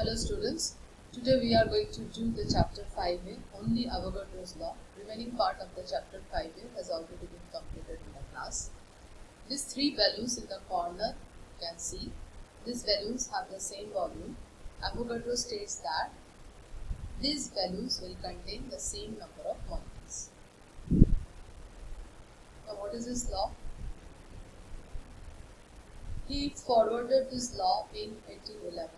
Hello students, today we are going to do the chapter 5A, only Avogadro's law. Remaining part of the chapter 5A has already been completed in the class. These three balloons in the corner you can see, these balloons have the same volume. Avogadro states that these balloons will contain the same number of molecules. Now what is this law? He forwarded this law in 1811.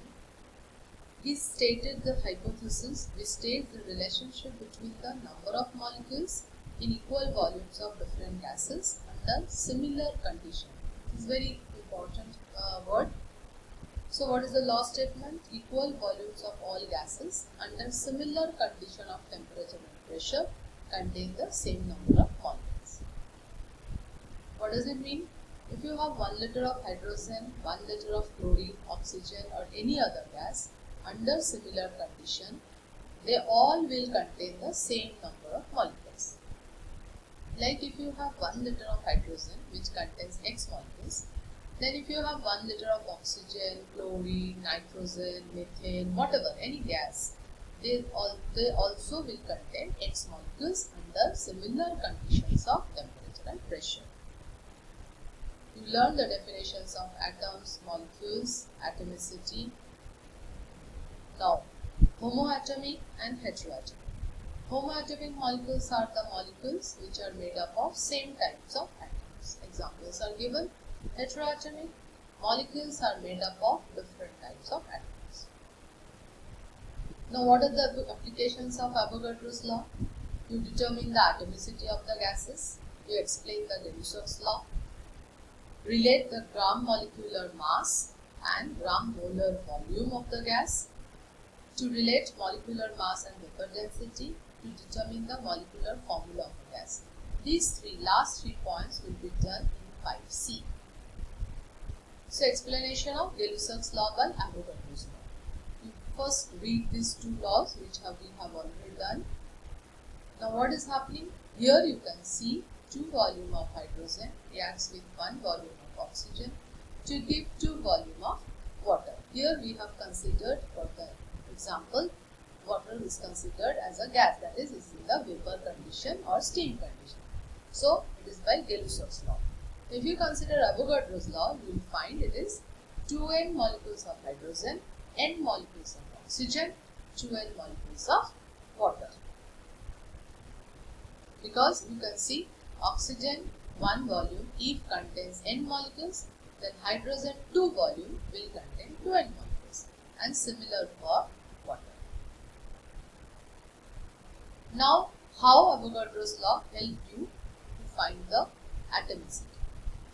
He stated the hypothesis which states the relationship between the number of molecules in equal volumes of different gases under similar conditions. This is very important word. So what is the law statement? Equal volumes of all gases under similar condition of temperature and pressure contain the same number of molecules. What does it mean? If you have 1 liter of hydrogen, 1 liter of chlorine, oxygen or any other gas, under similar condition, they all will contain the same number of molecules. Like if you have 1 liter of hydrogen which contains X molecules, then if you have 1 liter of oxygen, chlorine, nitrogen, methane, whatever, any gas, they also will contain X molecules under similar conditions of temperature and pressure. You learn the definitions of atoms, molecules, atomicity. Now, homoatomic and heteroatomic. Homoatomic molecules are the molecules which are made up of same types of atoms. Examples are given. Heteroatomic molecules are made up of different types of atoms. Now, what are the applications of Avogadro's law? You determine the atomicity of the gases. You explain the Gay-Lussac's law. Relate the gram molecular mass and gram molar volume of the gas. To relate molecular mass and vapor density, to determine the molecular formula of a gas. These last three points will be done in 5C. So, explanation of Gay-Lussac's law by Avogadro's law. You first read these two laws which we have already done. Now, what is happening? Here you can see 2 volume of hydrogen reacts with 1 volume of oxygen to give 2 volume of water. Here we have considered for the example, water is considered as a gas, that is in the vapor condition or steam condition. So, it is by Gay-Lussac's law. If you consider Avogadro's law, you will find it is 2n molecules of hydrogen, n molecules of oxygen, 2n molecules of water. Because you can see oxygen 1 volume if contains n molecules, then hydrogen 2 volume will contain 2n molecules, and similar for water. Now, how Avogadro's law helped you to find the atomicity?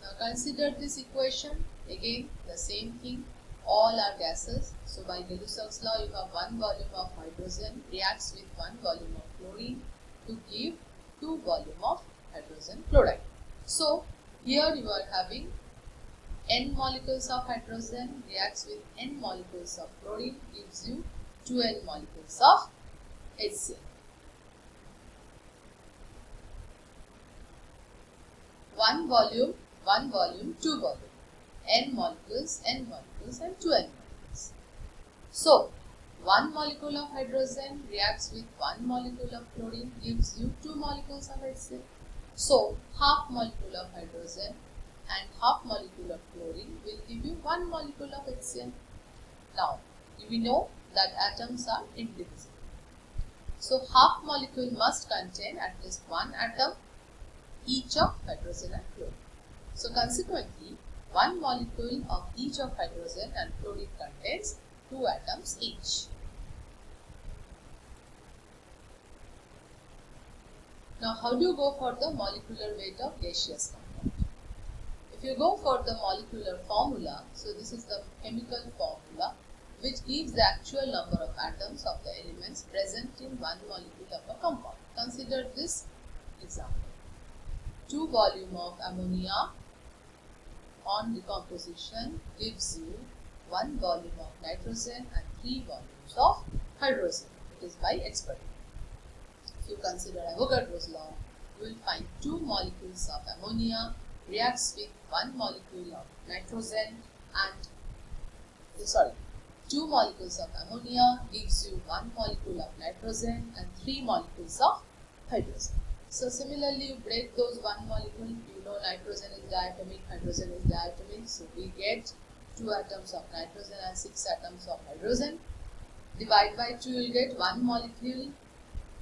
Now, consider this equation. Again, the same thing. All are gases. So, by Gay-Lussac's law, you have 1 volume of hydrogen reacts with 1 volume of chlorine to give 2 volume of hydrogen chloride. So, here you are having n molecules of hydrogen reacts with n molecules of chlorine gives you 2n molecules of HCl. 1 volume, 2 volume, n molecules, and 2n molecules. So, 1 molecule of hydrogen reacts with 1 molecule of chlorine gives you 2 molecules of HCl. So, half molecule of hydrogen and half molecule of chlorine will give you 1 molecule of HCl. Now, we know that atoms are indivisible. So, half molecule must contain at least 1 atom each of hydrogen and chlorine. So, consequently, 1 molecule of each of hydrogen and chlorine contains 2 atoms each. Now, how do you go for the molecular weight of gaseous compound? If you go for the molecular formula, so this is the chemical formula which gives the actual number of atoms of the elements present in 1 molecule of a compound. Consider this example. 2 volume of ammonia on decomposition gives you 1 volume of nitrogen and 3 volumes of hydrogen. It is by experiment. If you consider Avogadro's law, you will find 2 molecules of ammonia reacts with 1 molecule of nitrogen and 2 molecules of ammonia gives you 1 molecule of nitrogen and 3 molecules of hydrogen. So similarly, you break those 1 molecule, you know nitrogen is diatomic, hydrogen is diatomic, so we get 2 atoms of nitrogen and 6 atoms of hydrogen. Divide by 2, you will get 1 molecule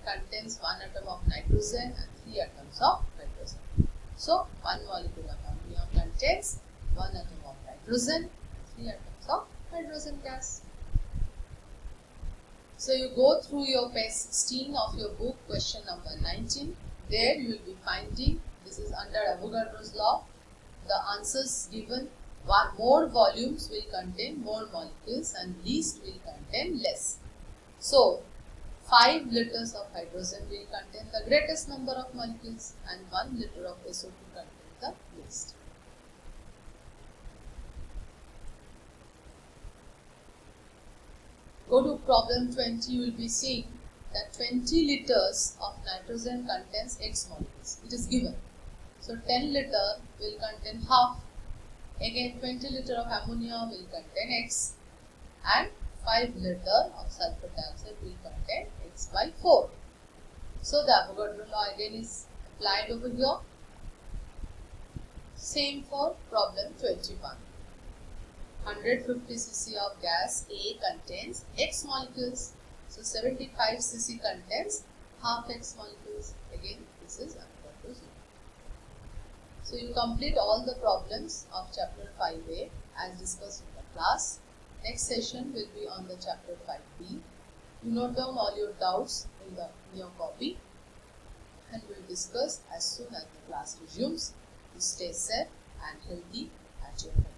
contains 1 atom of nitrogen and 3 atoms of hydrogen. So 1 molecule of ammonia contains 1 atom of nitrogen, 3 atoms of hydrogen gas. So you go through your page 16 of your book, question number 19. There you will be finding, this is under Avogadro's law, the answers given. More volumes will contain more molecules and least will contain less. So 5 liters of hydrogen will contain the greatest number of molecules and 1 liter of SO2 contain the least. Go to problem 20, you will be seeing that 20 liters of nitrogen contains X molecules. It is given. So 10 liter will contain half. Again 20 liter of ammonia will contain X and 5 liter of sulfur dioxide will contain X by 4. So the Avogadro law again is applied over here. Same for problem 21. 150 cc of gas A contains X molecules. So 75 cc contains half X molecules. Again, this is Avogadro's law. So you complete all the problems of chapter 5A as discussed in the class. Next session will be on the chapter 5B. You note down all your doubts in your copy and we will discuss as soon as the class resumes. You stay safe and healthy at your home.